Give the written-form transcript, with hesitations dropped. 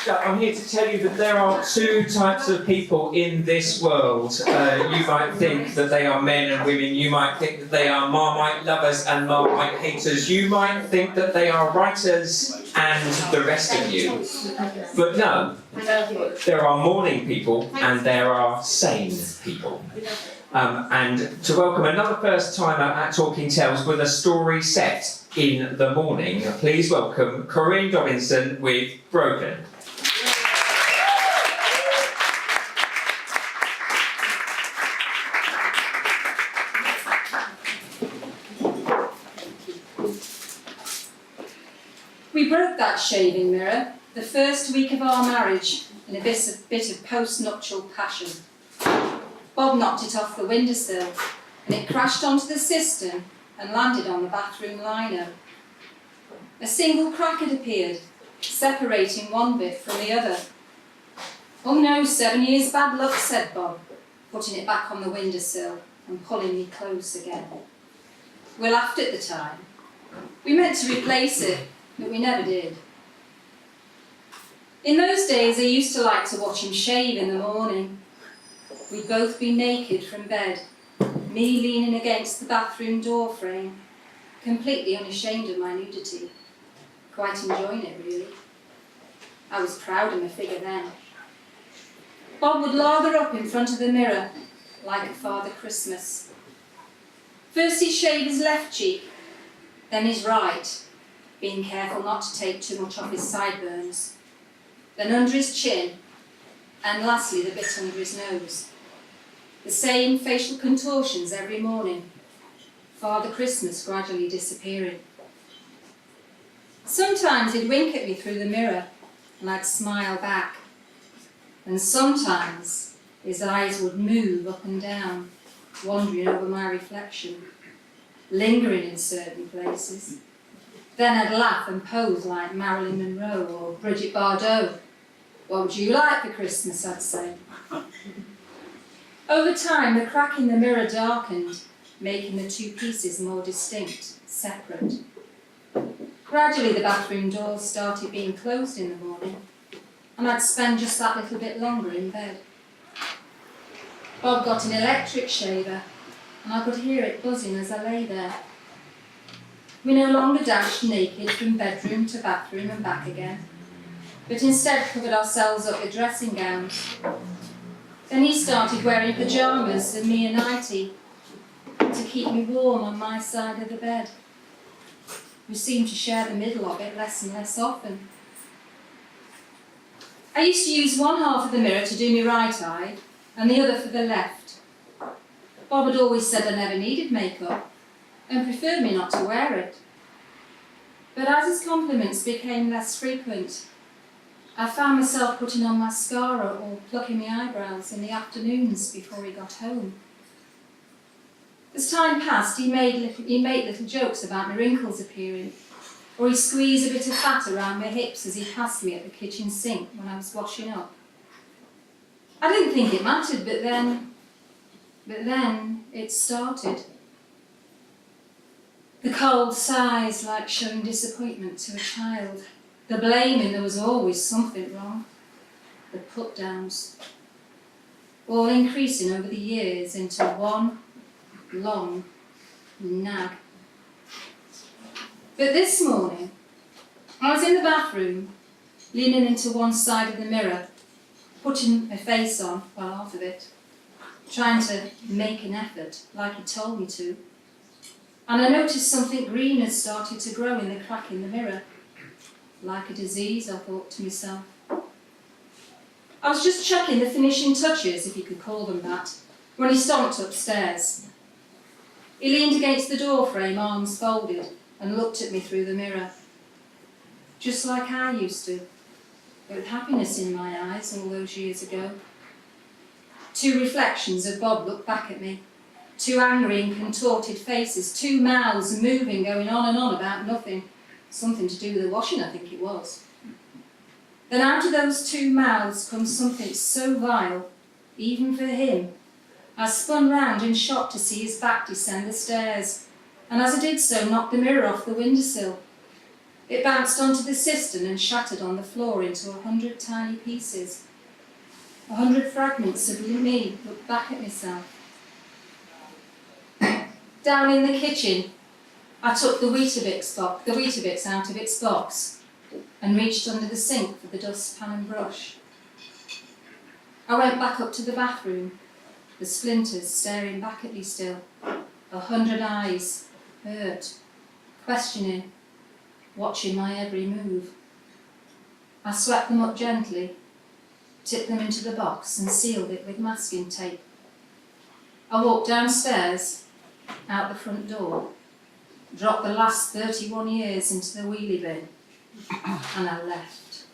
I'm here to tell you that there are two types of people in this world. You might think that they are men and women. You might think that they are Marmite lovers and Marmite haters. You might think that they are writers and the rest of you. But no, there are mourning people and there are sane people. And to welcome another first timer at Talking Tales with a story set in the morning, please welcome Corinne Dobinson with Broken. We broke that shaving mirror the first week of our marriage in a bit of post-nuptial passion. Bob knocked it off the windowsill and it crashed onto the cistern and landed on the bathroom lino. A single crack had appeared, separating one bit from the other. "Oh no, 7 years bad luck," said Bob, putting it back on the windowsill and pulling me close again. We laughed at the time. We meant to replace it, but we never did. In those days, I used to like to watch him shave in the morning. We'd both be naked from bed, me leaning against the bathroom door frame, completely unashamed of my nudity. Quite enjoying it, really. I was proud of my figure then. Bob would lather up in front of the mirror, like a Father Christmas. First he'd shave his left cheek, then his right, being careful not to take too much off his sideburns, then under his chin, and lastly the bit under his nose. The same facial contortions every morning, Father Christmas gradually disappearing. Sometimes he'd wink at me through the mirror and I'd smile back. And sometimes his eyes would move up and down, wandering over my reflection, lingering in certain places. Then I'd laugh and pose like Marilyn Monroe or Brigitte Bardot. "What would you like for Christmas?" I'd say. Over time, the crack in the mirror darkened, making the two pieces more distinct, separate. Gradually, the bathroom doors started being closed in the morning, and I'd spend just that little bit longer in bed. Bob got an electric shaver, and I could hear it buzzing as I lay there. We no longer dashed naked from bedroom to bathroom and back again, but instead covered ourselves up with dressing gowns. Then he started wearing pyjamas and me a nightie to keep me warm on my side of the bed. We seemed to share the middle of it less and less often. I used to use one half of the mirror to do me right eye and the other for the left. Bob had always said I never needed makeup and preferred me not to wear it. But as his compliments became less frequent, I found myself putting on mascara or plucking my eyebrows in the afternoons before he got home. As time passed, he made little jokes about my wrinkles appearing, or he squeezed a bit of fat around my hips as he passed me at the kitchen sink when I was washing up. I didn't think it mattered, but then it started. The cold sighs like showing disappointment to a child. The blaming there was always something wrong. The put-downs. All increasing over the years into one long nag. But this morning, I was in the bathroom, leaning into one side of the mirror, putting my face on, well, half of it, trying to make an effort, like he told me to. And I noticed something green had started to grow in the crack in the mirror. Like a disease, I thought to myself. I was just checking the finishing touches, if you could call them that, when he stomped upstairs. He leaned against the door frame, arms folded, and looked at me through the mirror. Just like I used to, but with happiness in my eyes all those years ago. Two reflections of Bob looked back at me. Two angry and contorted faces, two mouths moving, going on and on about nothing. Something to do with the washing, I think it was. Then out of those two mouths comes something so vile, even for him. I spun round in shock to see his back descend the stairs, and as I did so, knocked the mirror off the windowsill. It bounced onto the cistern and shattered on the floor into 100 tiny pieces. 100 fragments of me looked back at myself. Down in the kitchen, I took the Weetabix out of its box and reached under the sink for the dustpan and brush. I went back up to the bathroom, the splinters staring back at me still, 100 eyes, hurt, questioning, watching my every move. I swept them up gently, tipped them into the box and sealed it with masking tape. I walked downstairs, out the front door, dropped the last 31 years into the wheelie bin, and I left.